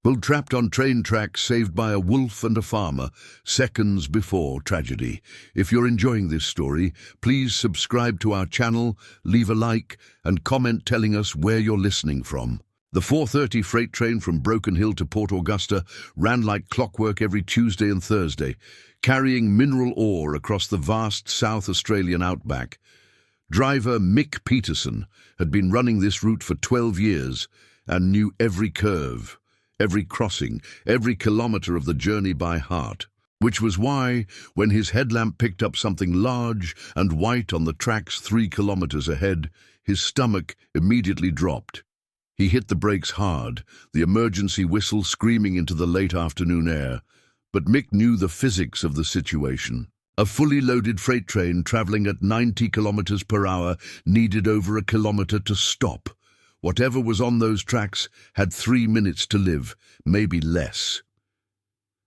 Bull trapped on train tracks saved by a wolf and a farmer seconds before tragedy. If you're enjoying this story, please subscribe to our channel, leave a like, and comment telling us where you're listening from. The 4:30 freight train from Broken Hill to Port Augusta ran like clockwork every Tuesday and Thursday, carrying mineral ore across the vast South Australian outback. Driver Mick Peterson had been running this route for 12 years and knew every curve, every crossing, every kilometre of the journey by heart, which was why, when his headlamp picked up something large and white on the tracks 3 kilometres ahead, his stomach immediately dropped. He hit the brakes hard, the emergency whistle screaming into the late afternoon air. But Mick knew the physics of the situation. A fully loaded freight train travelling at 90 kilometres per hour needed over a kilometre to stop. Whatever was on those tracks had 3 minutes to live, maybe less.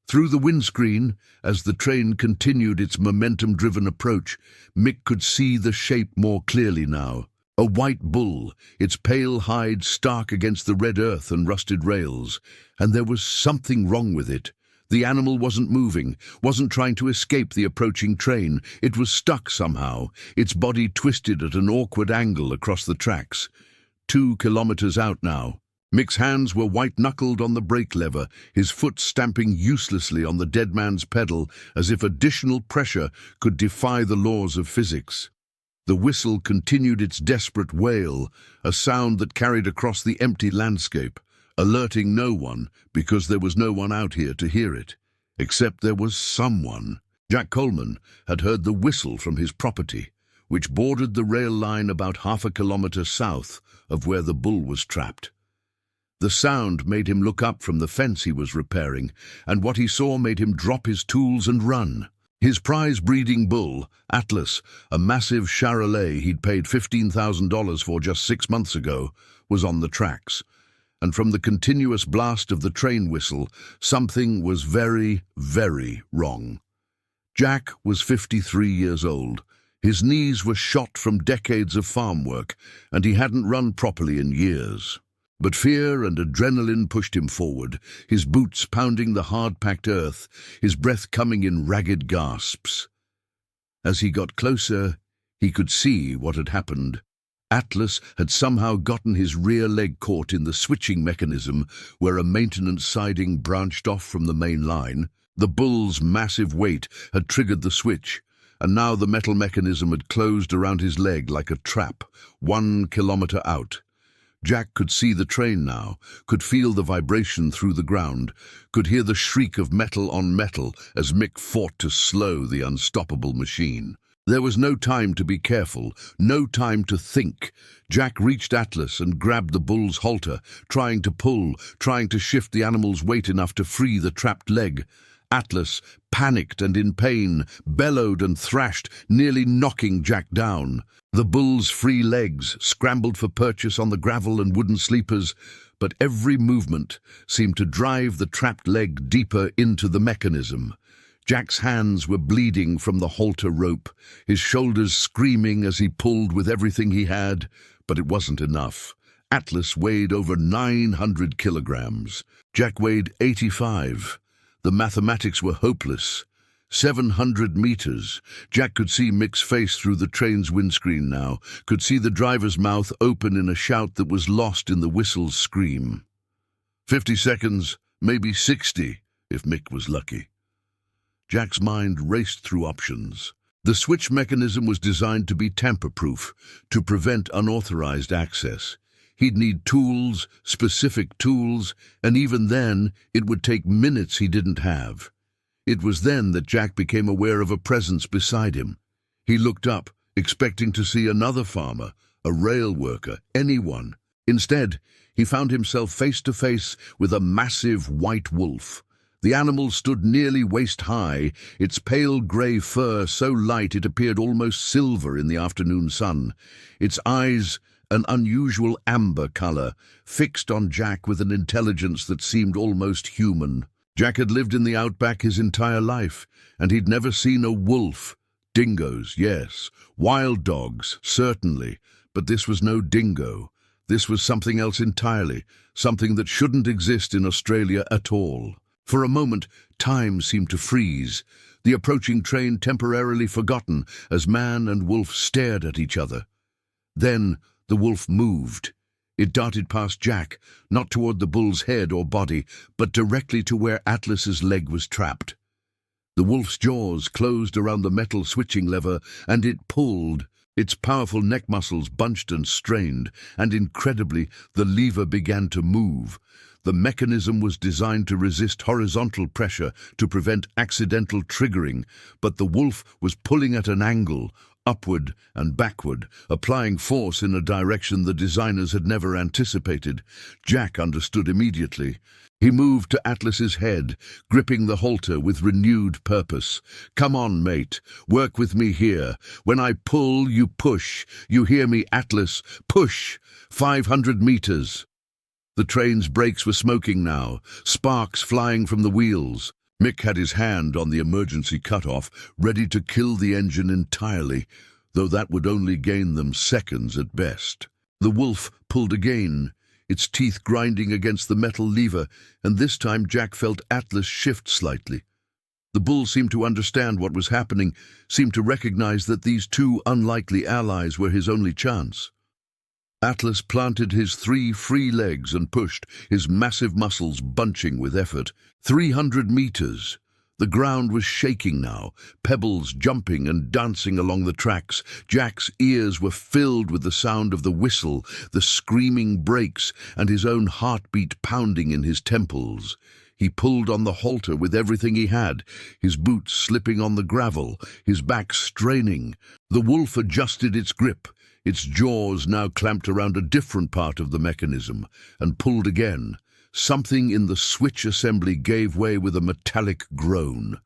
Through the windscreen, as the train continued its momentum-driven approach, Mick could see the shape more clearly now. A white bull, its pale hide stark against the red earth and rusted rails. And there was something wrong with it. The animal wasn't moving, wasn't trying to escape the approaching train. It was stuck somehow, its body twisted at an awkward angle across the tracks. 2 kilometres out now. Mick's hands were white-knuckled on the brake lever, his foot stamping uselessly on the dead man's pedal as if additional pressure could defy the laws of physics. The whistle continued its desperate wail, a sound that carried across the empty landscape, alerting no one because there was no one out here to hear it. Except there was someone. Jack Coleman had heard the whistle from his property, which bordered the rail line about half a kilometre south of where the bull was trapped. The sound made him look up from the fence he was repairing, and what he saw made him drop his tools and run. His prize-breeding bull, Atlas, a massive Charolais he'd paid $15,000 for just 6 months ago, was on the tracks. And from the continuous blast of the train whistle, something was very, very wrong. Jack was 53 years old. His knees were shot from decades of farm work, and he hadn't run properly in years. But fear and adrenaline pushed him forward, his boots pounding the hard-packed earth, his breath coming in ragged gasps. As he got closer, he could see what had happened. Atlas had somehow gotten his rear leg caught in the switching mechanism where a maintenance siding branched off from the main line. The bull's massive weight had triggered the switch, and now the metal mechanism had closed around his leg like a trap, 1 kilometre out. Jack could see the train now, could feel the vibration through the ground, could hear the shriek of metal on metal as Mick fought to slow the unstoppable machine. There was no time to be careful, no time to think. Jack reached Atlas and grabbed the bull's halter, trying to pull, trying to shift the animal's weight enough to free the trapped leg. Atlas, panicked and in pain, bellowed and thrashed, nearly knocking Jack down. The bull's free legs scrambled for purchase on the gravel and wooden sleepers, but every movement seemed to drive the trapped leg deeper into the mechanism. Jack's hands were bleeding from the halter rope, his shoulders screaming as he pulled with everything he had, but it wasn't enough. Atlas weighed over 900 kilograms. Jack weighed 85. The mathematics were hopeless. 700 meters. Jack could see Mick's face through the train's windscreen now, could see the driver's mouth open in a shout that was lost in the whistle's scream. 50 seconds, maybe 60, if Mick was lucky. Jack's mind raced through options. The switch mechanism was designed to be tamper-proof, to prevent unauthorized access. He'd need tools, specific tools, and even then, it would take minutes he didn't have. It was then that Jack became aware of a presence beside him. He looked up, expecting to see another farmer, a rail worker, anyone. Instead, he found himself face to face with a massive white wolf. The animal stood nearly waist-high, its pale grey fur so light it appeared almost silver in the afternoon sun. Its eyes, an unusual amber colour, fixed on Jack with an intelligence that seemed almost human. Jack had lived in the outback his entire life, and he'd never seen a wolf. Dingoes, yes. Wild dogs, certainly. But this was no dingo. This was something else entirely, something that shouldn't exist in Australia at all. For a moment, time seemed to freeze, the approaching train temporarily forgotten as man and wolf stared at each other. Then the wolf moved. It darted past Jack, not toward the bull's head or body, but directly to where Atlas's leg was trapped. The wolf's jaws closed around the metal switching lever, and it pulled. Its powerful neck muscles bunched and strained, and incredibly, the lever began to move. The mechanism was designed to resist horizontal pressure to prevent accidental triggering, but the wolf was pulling at an angle, upward and backward, applying force in a direction the designers had never anticipated. Jack understood immediately. He moved to Atlas's head, gripping the halter with renewed purpose. "Come on, mate. Work with me here. When I pull, you push. You hear me, Atlas? Push! 500 meters." The train's brakes were smoking now, sparks flying from the wheels. Mick had his hand on the emergency cutoff, ready to kill the engine entirely, though that would only gain them seconds at best. The wolf pulled again, its teeth grinding against the metal lever, and this time Jack felt Atlas shift slightly. The bull seemed to understand what was happening, seemed to recognize that these two unlikely allies were his only chance. Atlas planted his 3 free legs and pushed, his massive muscles bunching with effort. 300 meters. The ground was shaking now, pebbles jumping and dancing along the tracks. Jack's ears were filled with the sound of the whistle, the screaming brakes, and his own heartbeat pounding in his temples. He pulled on the halter with everything he had, his boots slipping on the gravel, his back straining. The wolf adjusted its grip, its jaws now clamped around a different part of the mechanism, and pulled again. Something in the switch assembly gave way with a metallic groan.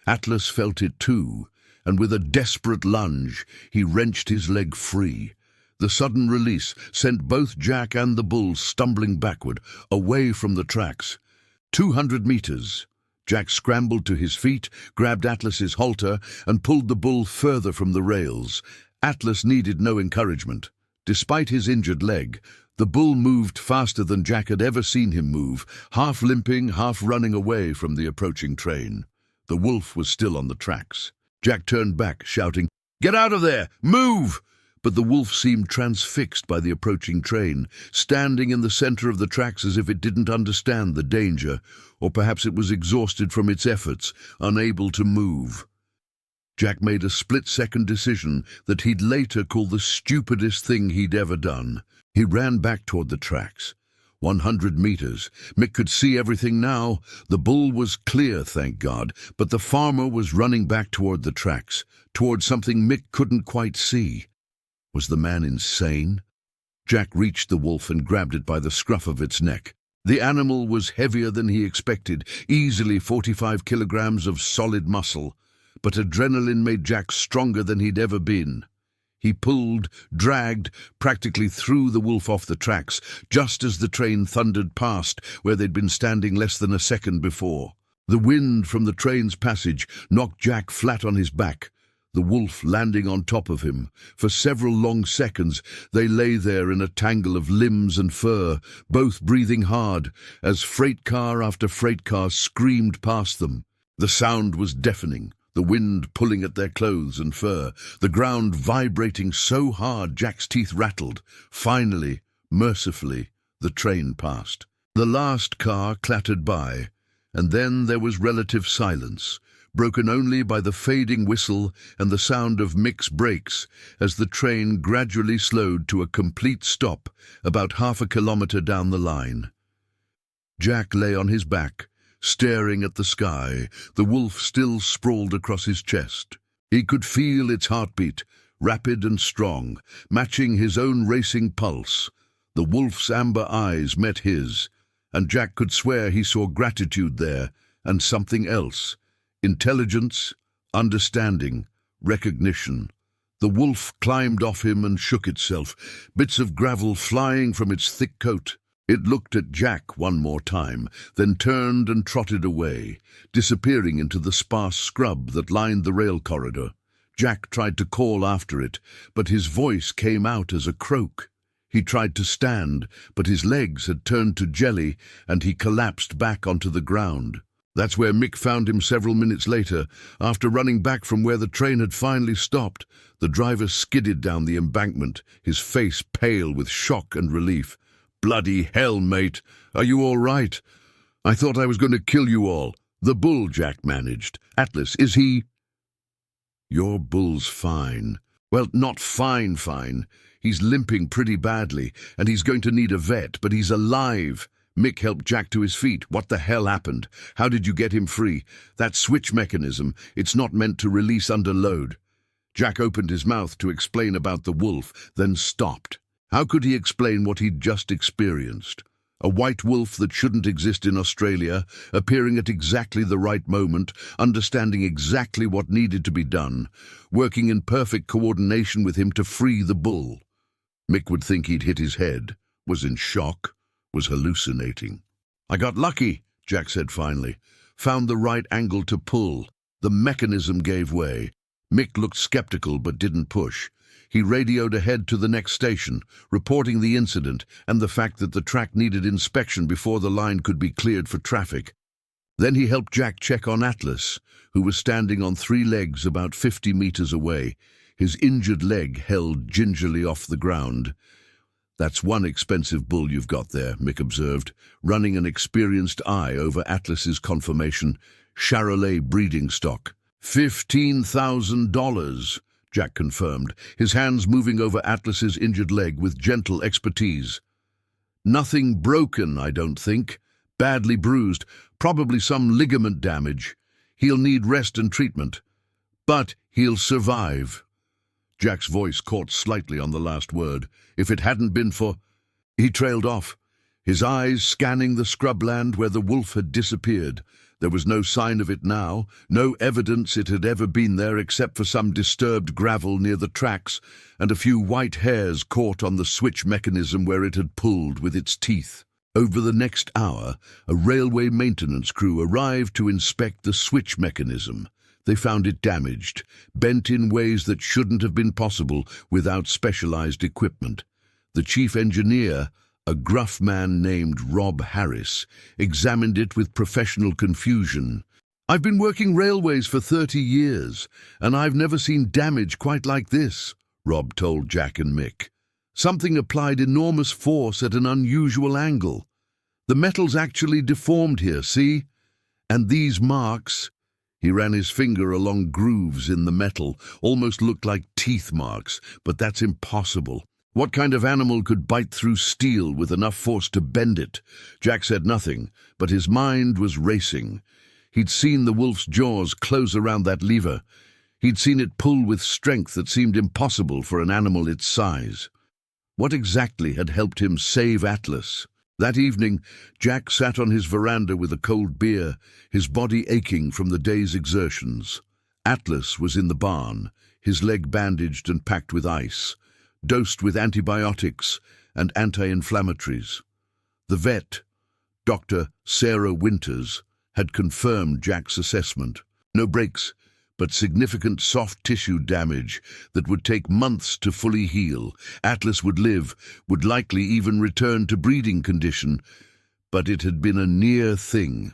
Atlas felt it too, and with a desperate lunge, he wrenched his leg free. The sudden release sent both Jack and the bull stumbling backward, away from the tracks. 200 meters. Jack scrambled to his feet, grabbed Atlas's halter, and pulled the bull further from the rails. Atlas needed no encouragement. Despite his injured leg, the bull moved faster than Jack had ever seen him move, half limping, half running away from the approaching train. The wolf was still on the tracks. Jack turned back, shouting, "Get out of there! Move!" But the wolf seemed transfixed by the approaching train, standing in the center of the tracks as if it didn't understand the danger, or perhaps it was exhausted from its efforts, unable to move. Jack made a split-second decision that he'd later call the stupidest thing he'd ever done. He ran back toward the tracks. 100 meters. Mick could see everything now. The bull was clear, thank God, but the farmer was running back toward the tracks, toward something Mick couldn't quite see. Was the man insane? Jack reached the wolf and grabbed it by the scruff of its neck. The animal was heavier than he expected, easily 45 kilograms of solid muscle. But adrenaline made Jack stronger than he'd ever been. He pulled, dragged, practically threw the wolf off the tracks, just as the train thundered past where they'd been standing less than a second before. The wind from the train's passage knocked Jack flat on his back, the wolf landing on top of him. For several long seconds they lay there in a tangle of limbs and fur, both breathing hard, as freight car after freight car screamed past them. The sound was deafening. The wind pulling at their clothes and fur, the ground vibrating so hard Jack's teeth rattled. Finally, mercifully, the train passed. The last car clattered by, and then there was relative silence, broken only by the fading whistle and the sound of Mick's brakes as the train gradually slowed to a complete stop about half a kilometer down the line. Jack lay on his back, staring at the sky, the wolf still sprawled across his chest. He could feel its heartbeat, rapid and strong, matching his own racing pulse. The wolf's amber eyes met his, and Jack could swear he saw gratitude there, and something else. Intelligence, understanding, recognition. The wolf climbed off him and shook itself, bits of gravel flying from its thick coat. It looked at Jack one more time, then turned and trotted away, disappearing into the sparse scrub that lined the rail corridor. Jack tried to call after it, but his voice came out as a croak. He tried to stand, but his legs had turned to jelly and he collapsed back onto the ground. That's where Mick found him several minutes later. After running back from where the train had finally stopped, the driver skidded down the embankment, his face pale with shock and relief. "Bloody hell, mate! Are you all right? I thought I was going to kill you all." "The bull," Jack managed. "Atlas, is he—" "Your bull's fine." "Well, not fine. He's limping pretty badly, and he's going to need a vet, but he's alive." Mick helped Jack to his feet. "What the hell happened? How did you get him free?" "That switch mechanism, it's not meant to release under load." Jack opened his mouth to explain about the wolf, then stopped. How could he explain what he'd just experienced? A white wolf that shouldn't exist in Australia, appearing at exactly the right moment, understanding exactly what needed to be done, working in perfect coordination with him to free the bull. Mick would think he'd hit his head, was in shock, was hallucinating. "I got lucky," Jack said finally. "Found the right angle to pull. The mechanism gave way." Mick looked skeptical but didn't push. He radioed ahead to the next station, reporting the incident and the fact that the track needed inspection before the line could be cleared for traffic. Then he helped Jack check on Atlas, who was standing on 3 legs about 50 meters away, his injured leg held gingerly off the ground. "That's one expensive bull you've got there," Mick observed, running an experienced eye over Atlas's conformation. "Charolais breeding stock." $15,000, Jack confirmed, his hands moving over Atlas's injured leg with gentle expertise. "Nothing broken, I don't think. Badly bruised, probably some ligament damage. He'll need rest and treatment. But he'll survive." Jack's voice caught slightly on the last word. "If it hadn't been for—" He trailed off, his eyes scanning the scrubland where the wolf had disappeared. There was no sign of it now, no evidence it had ever been there except for some disturbed gravel near the tracks and a few white hairs caught on the switch mechanism where it had pulled with its teeth. Over the next hour, a railway maintenance crew arrived to inspect the switch mechanism. They found it damaged, bent in ways that shouldn't have been possible without specialized equipment. The chief engineer, a gruff man named Rob Harris, examined it with professional confusion. "I've been working railways for 30 years, and I've never seen damage quite like this," Rob told Jack and Mick. "Something applied enormous force at an unusual angle. The metal's actually deformed here, see? And these marks—" He ran his finger along grooves in the metal, almost looked like teeth marks, but that's impossible. What kind of animal could bite through steel with enough force to bend it? Jack said nothing, but his mind was racing. He'd seen the wolf's jaws close around that lever. He'd seen it pull with strength that seemed impossible for an animal its size. What exactly had helped him save Atlas? That evening, Jack sat on his veranda with a cold beer, his body aching from the day's exertions. Atlas was in the barn, his leg bandaged and packed with ice, dosed with antibiotics and anti-inflammatories. The vet, Dr. Sarah Winters, had confirmed Jack's assessment. No breaks, but significant soft tissue damage that would take months to fully heal. Atlas would live, would likely even return to breeding condition, but it had been a near thing.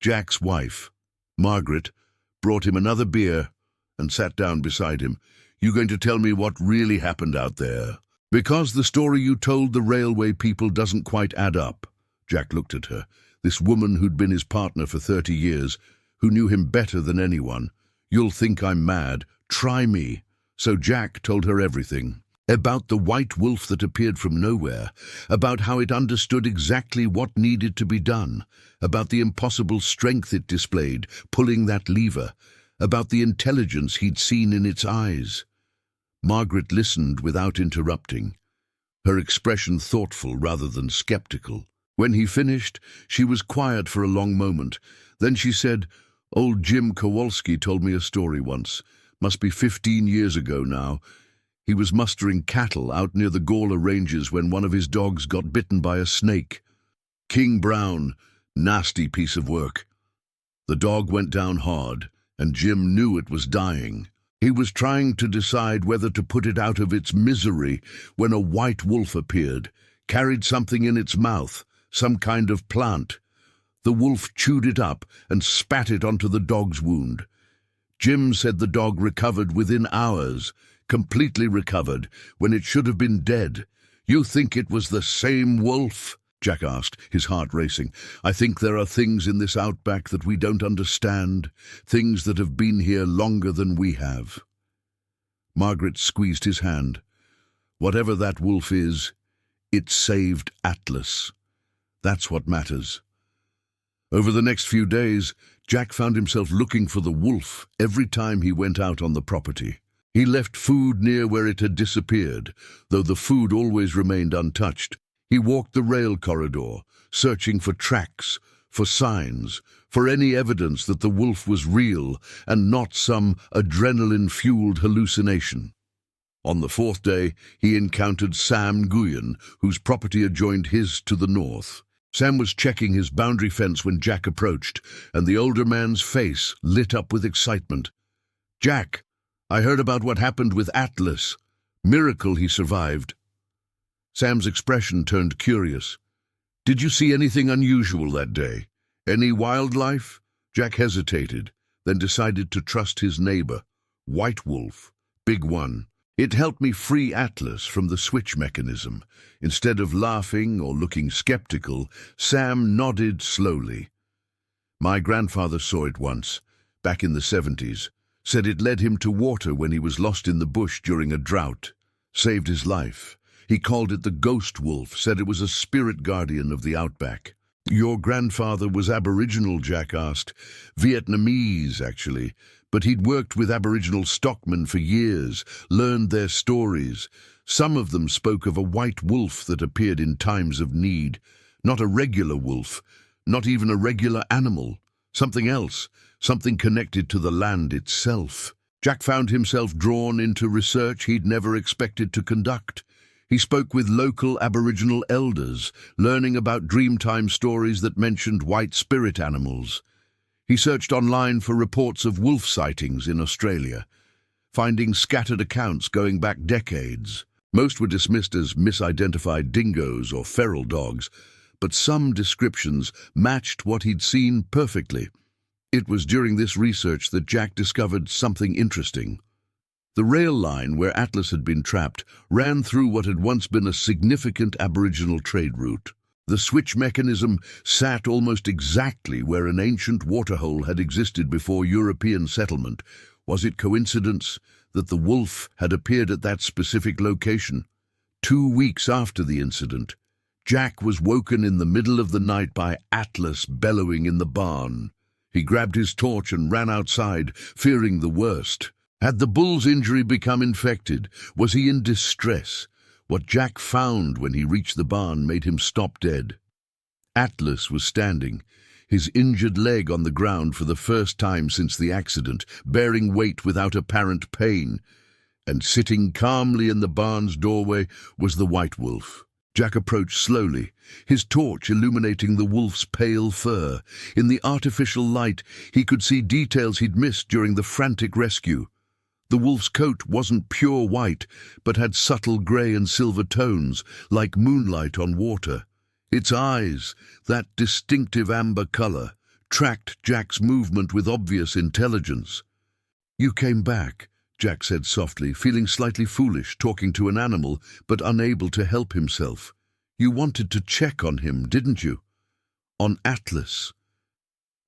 Jack's wife, Margaret, brought him another beer and sat down beside him. "You going to tell me what really happened out there? Because the story you told the railway people doesn't quite add up." Jack looked at her, this woman who'd been his partner for 30 years, who knew him better than anyone. "You'll think I'm mad. Try me." So Jack told her everything. About the white wolf that appeared from nowhere, about how it understood exactly what needed to be done, about the impossible strength it displayed, pulling that lever, about the intelligence he'd seen in its eyes. Margaret listened without interrupting, her expression thoughtful rather than skeptical. When he finished, she was quiet for a long moment. Then she said, "Old Jim Kowalski told me a story once. Must be 15 years ago now. He was mustering cattle out near the Gawler Ranges when one of his dogs got bitten by a snake. King Brown, nasty piece of work. The dog went down hard, and Jim knew it was dying. He was trying to decide whether to put it out of its misery when a white wolf appeared, carried something in its mouth, some kind of plant. The wolf chewed it up and spat it onto the dog's wound. Jim said the dog recovered within hours, completely recovered, when it should have been dead. "You think it was the same wolf?" Jack asked, his heart racing. "I think there are things in this outback that we don't understand, things that have been here longer than we have." Margaret squeezed his hand. "Whatever that wolf is, it saved Atlas. That's what matters." Over the next few days, Jack found himself looking for the wolf every time he went out on the property. He left food near where it had disappeared, though the food always remained untouched. He walked the rail corridor, searching for tracks, for signs, for any evidence that the wolf was real and not some adrenaline-fueled hallucination. On the fourth day, he encountered Sam Nguyen, whose property adjoined his to the north. Sam was checking his boundary fence when Jack approached, and the older man's face lit up with excitement. "Jack, I heard about what happened with Atlas. Miracle he survived." Sam's expression turned curious. "Did you see anything unusual that day? Any wildlife?" Jack hesitated, then decided to trust his neighbor. "White wolf, big one. It helped me free Atlas from the switch mechanism." Instead of laughing or looking skeptical, Sam nodded slowly. "My grandfather saw it once, back in the 70s. Said it led him to water when he was lost in the bush during a drought. Saved his life. He called it the ghost wolf, said it was a spirit guardian of the outback." "Your grandfather was Aboriginal?" Jack asked. "Vietnamese, actually. But he'd worked with Aboriginal stockmen for years, learned their stories. Some of them spoke of a white wolf that appeared in times of need. Not a regular wolf, not even a regular animal. Something else, something connected to the land itself." Jack found himself drawn into research he'd never expected to conduct. He spoke with local Aboriginal elders, learning about Dreamtime stories that mentioned white spirit animals. He searched online for reports of wolf sightings in Australia, finding scattered accounts going back decades. Most were dismissed as misidentified dingoes or feral dogs, but some descriptions matched what he'd seen perfectly. It was during this research that Jack discovered something interesting. The rail line where Atlas had been trapped ran through what had once been a significant Aboriginal trade route. The switch mechanism sat almost exactly where an ancient waterhole had existed before European settlement. Was it coincidence that the wolf had appeared at that specific location? 2 weeks after the incident, Jack was woken in the middle of the night by Atlas bellowing in the barn. He grabbed his torch and ran outside, fearing the worst. Had the bull's injury become infected? Was he in distress? What Jack found when he reached the barn made him stop dead. Atlas was standing, his injured leg on the ground for the first time since the accident, bearing weight without apparent pain. And sitting calmly in the barn's doorway was the white wolf. Jack approached slowly, his torch illuminating the wolf's pale fur. In the artificial light, he could see details he'd missed during the frantic rescue. The wolf's coat wasn't pure white, but had subtle grey and silver tones, like moonlight on water. Its eyes, that distinctive amber colour, tracked Jack's movement with obvious intelligence. "You came back," Jack said softly, feeling slightly foolish talking to an animal, but unable to help himself. "You wanted to check on him, didn't you?" "On Atlas."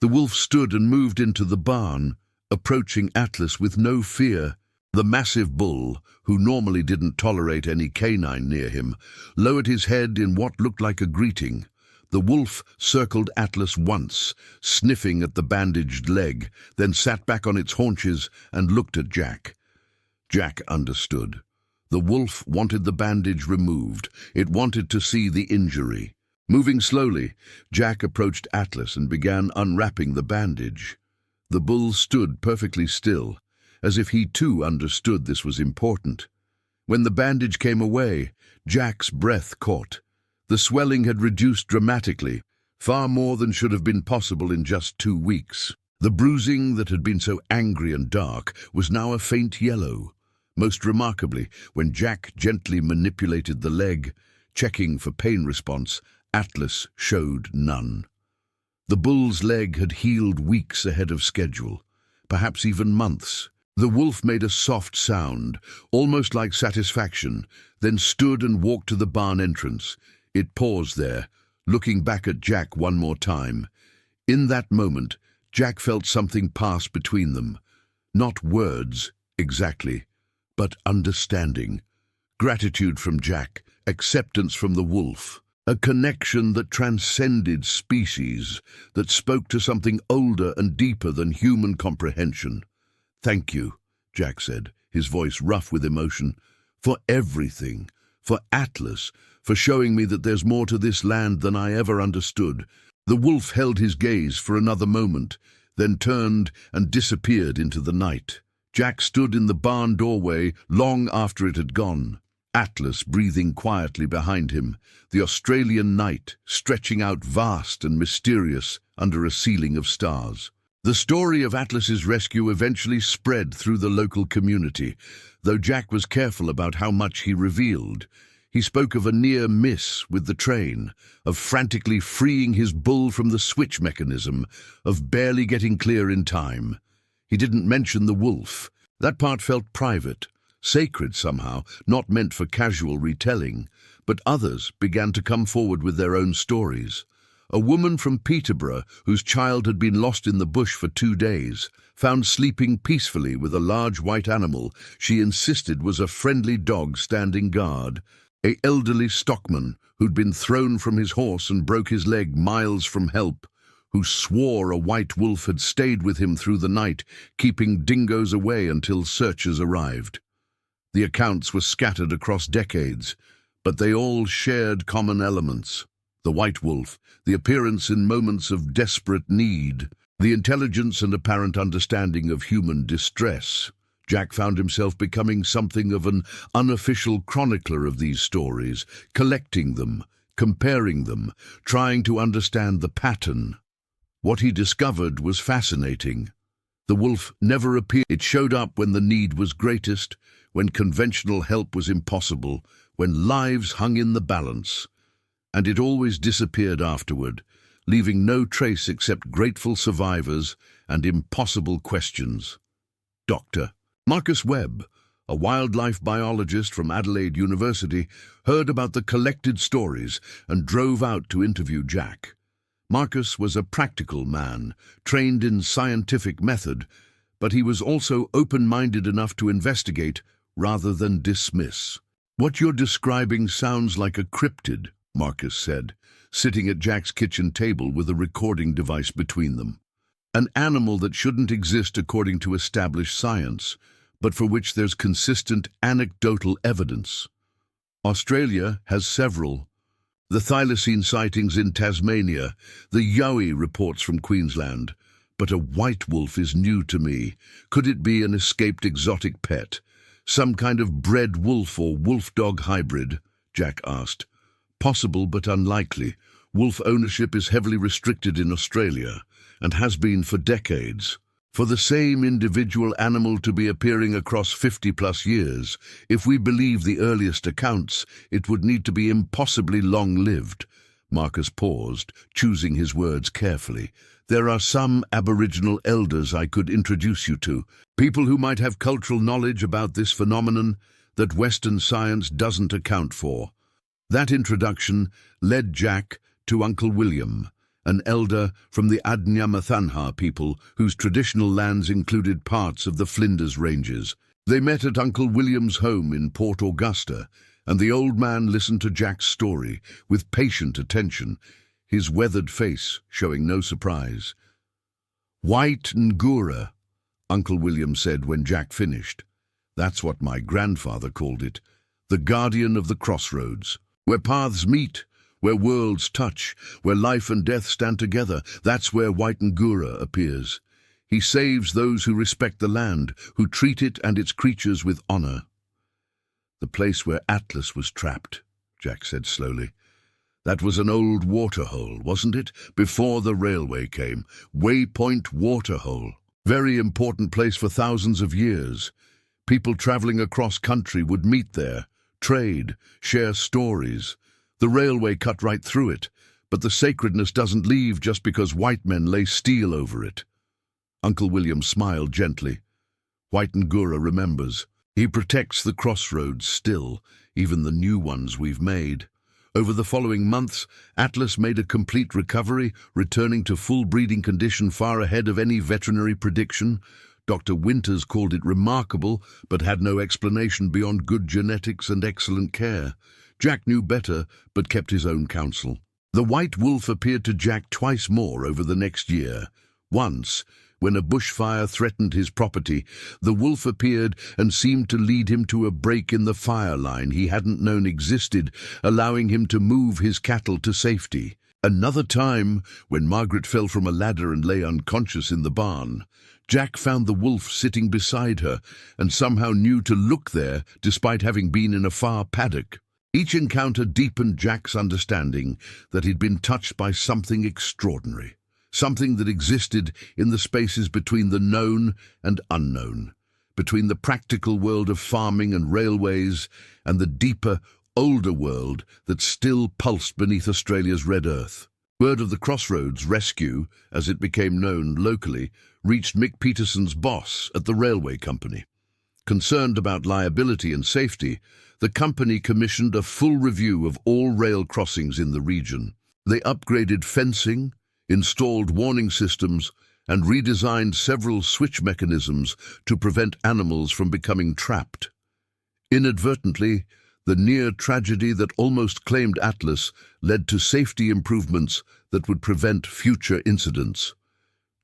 The wolf stood and moved into the barn, approaching Atlas with no fear. The massive bull, who normally didn't tolerate any canine near him, lowered his head in what looked like a greeting. The wolf circled Atlas once, sniffing at the bandaged leg, then sat back on its haunches and looked at Jack. Jack understood. The wolf wanted the bandage removed. It wanted to see the injury. Moving slowly, Jack approached Atlas and began unwrapping the bandage. The bull stood perfectly still, as if he too understood this was important. When the bandage came away, Jack's breath caught. The swelling had reduced dramatically, far more than should have been possible in just 2 weeks. The bruising that had been so angry and dark was now a faint yellow. Most remarkably, when Jack gently manipulated the leg, checking for pain response, Atlas showed none. The bull's leg had healed weeks ahead of schedule, perhaps even months. The wolf made a soft sound, almost like satisfaction, then stood and walked to the barn entrance. It paused there, looking back at Jack one more time. In that moment, Jack felt something pass between them. Not words, exactly, but understanding. Gratitude from Jack, acceptance from the wolf. A connection that transcended species, that spoke to something older and deeper than human comprehension. "Thank you," Jack said, his voice rough with emotion, "for everything, for Atlas, for showing me that there's more to this land than I ever understood." The wolf held his gaze for another moment, then turned and disappeared into the night. Jack stood in the barn doorway long after it had gone, Atlas breathing quietly behind him, the Australian night stretching out vast and mysterious under a ceiling of stars. The story of Atlas's rescue eventually spread through the local community, though Jack was careful about how much he revealed. He spoke of a near miss with the train, of frantically freeing his bull from the switch mechanism, of barely getting clear in time. He didn't mention the wolf. That part felt private, sacred somehow, not meant for casual retelling. But others began to come forward with their own stories. A woman from Peterborough, whose child had been lost in the bush for 2 days, found sleeping peacefully with a large white animal she insisted was a friendly dog standing guard. An elderly stockman who'd been thrown from his horse and broke his leg miles from help, who swore a white wolf had stayed with him through the night, keeping dingoes away until searchers arrived. The accounts were scattered across decades, but they all shared common elements. The white wolf, the appearance in moments of desperate need, the intelligence and apparent understanding of human distress. Jack found himself becoming something of an unofficial chronicler of these stories, collecting them, comparing them, trying to understand the pattern. What he discovered was fascinating. The wolf never appeared. It showed up when the need was greatest, when conventional help was impossible, when lives hung in the balance. And it always disappeared afterward, leaving no trace except grateful survivors and impossible questions. Dr. Marcus Webb, a wildlife biologist from Adelaide University, heard about the collected stories and drove out to interview Jack. Marcus was a practical man, trained in scientific method, but he was also open-minded enough to investigate rather than dismiss. "What you're describing sounds like a cryptid," Marcus said, sitting at Jack's kitchen table with a recording device between them. "An animal that shouldn't exist according to established science, but for which there's consistent anecdotal evidence. Australia has several. The thylacine sightings in Tasmania, the yowie reports from Queensland. But a white wolf is new to me. Could it be an escaped exotic pet? Some kind of bred wolf or wolf-dog hybrid?" Jack asked. "Possible but unlikely. Wolf ownership is heavily restricted in Australia, and has been for decades. For the same individual animal to be appearing across 50-plus years, if we believe the earliest accounts, it would need to be impossibly long-lived." Marcus paused, choosing his words carefully. "There are some Aboriginal elders I could introduce you to, people who might have cultural knowledge about this phenomenon that Western science doesn't account for." That introduction led Jack to Uncle William, an elder from the Adnyamathanha people whose traditional lands included parts of the Flinders Ranges. They met at Uncle William's home in Port Augusta, and the old man listened to Jack's story with patient attention, his weathered face showing no surprise. "White Ngura," Uncle William said when Jack finished. "That's what my grandfather called it, the guardian of the crossroads. Where paths meet, where worlds touch, where life and death stand together, that's where White Ngura appears. He saves those who respect the land, who treat it and its creatures with honor." "The place where Atlas was trapped," Jack said slowly. That was an old waterhole, wasn't it? Before the railway came. Waypoint Waterhole. Very important place for thousands of years. People traveling across country would meet there, trade, share stories. The railway cut right through it, but the sacredness doesn't leave just because white men lay steel over it. Uncle William smiled gently. White Ngura remembers. He protects the crossroads still, even the new ones we've made. Over the following months, Atlas made a complete recovery, returning to full breeding condition far ahead of any veterinary prediction. Dr. Winters called it remarkable, but had no explanation beyond good genetics and excellent care. Jack knew better, but kept his own counsel. The white wolf appeared to Jack twice more over the next year. Once, when a bushfire threatened his property, the wolf appeared and seemed to lead him to a break in the fire line he hadn't known existed, allowing him to move his cattle to safety. Another time, when Margaret fell from a ladder and lay unconscious in the barn, Jack found the wolf sitting beside her and somehow knew to look there despite having been in a far paddock. Each encounter deepened Jack's understanding that he'd been touched by something extraordinary. Something that existed in the spaces between the known and unknown, between the practical world of farming and railways and the deeper, older world that still pulsed beneath Australia's red earth. Word of the Crossroads rescue, as it became known locally, reached Mick Peterson's boss at the railway company. Concerned about liability and safety, the company commissioned a full review of all rail crossings in the region. They upgraded fencing, installed warning systems, and redesigned several switch mechanisms to prevent animals from becoming trapped. Inadvertently, the near tragedy that almost claimed Atlas led to safety improvements that would prevent future incidents.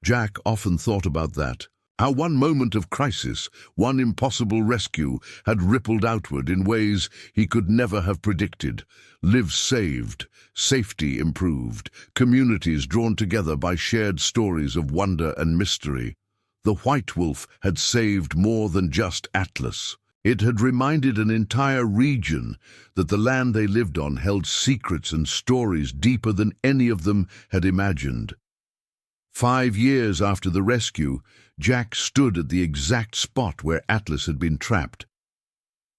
Jack often thought about that. How one moment of crisis, one impossible rescue, had rippled outward in ways he could never have predicted. Lives saved, safety improved, communities drawn together by shared stories of wonder and mystery. The White Wolf had saved more than just Atlas. It had reminded an entire region that the land they lived on held secrets and stories deeper than any of them had imagined. 5 years after the rescue, Jack stood at the exact spot where Atlas had been trapped.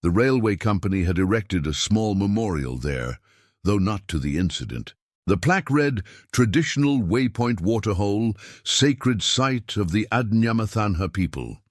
The railway company had erected a small memorial there, though not to the incident. The plaque read, "Traditional Waypoint Waterhole, Sacred Site of the Adnyamathanha People."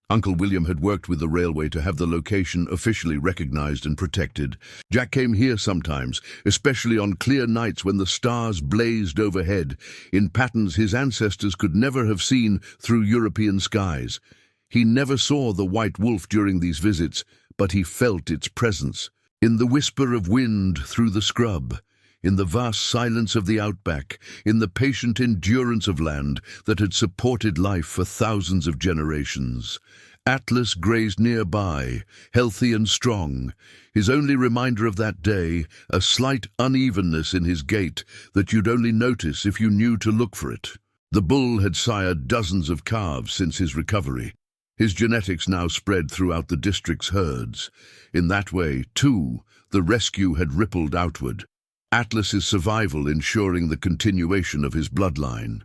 Uncle William had worked with the railway to have the location officially recognized and protected. Jack came here sometimes, especially on clear nights when the stars blazed overhead, in patterns his ancestors could never have seen through European skies. He never saw the white wolf during these visits, but he felt its presence. In the whisper of wind through the scrub, in the vast silence of the outback, in the patient endurance of land that had supported life for thousands of generations. Atlas grazed nearby, healthy and strong, his only reminder of that day, a slight unevenness in his gait that you'd only notice if you knew to look for it. The bull had sired dozens of calves since his recovery. His genetics now spread throughout the district's herds. In that way, too, the rescue had rippled outward. Atlas's survival ensuring the continuation of his bloodline.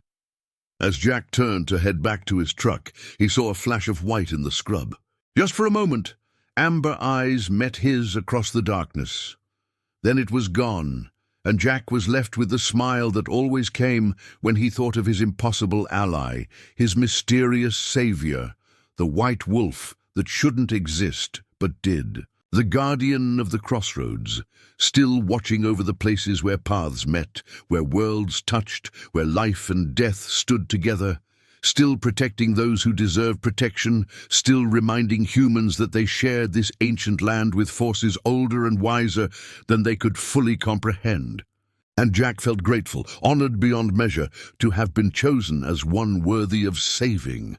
As Jack turned to head back to his truck, he saw a flash of white in the scrub. Just for a moment, amber eyes met his across the darkness. Then it was gone, and Jack was left with the smile that always came when he thought of his impossible ally, his mysterious savior, the white wolf that shouldn't exist but did. The guardian of the crossroads, still watching over the places where paths met, where worlds touched, where life and death stood together, still protecting those who deserve protection, still reminding humans that they shared this ancient land with forces older and wiser than they could fully comprehend. And Jack felt grateful, honored beyond measure, to have been chosen as one worthy of saving.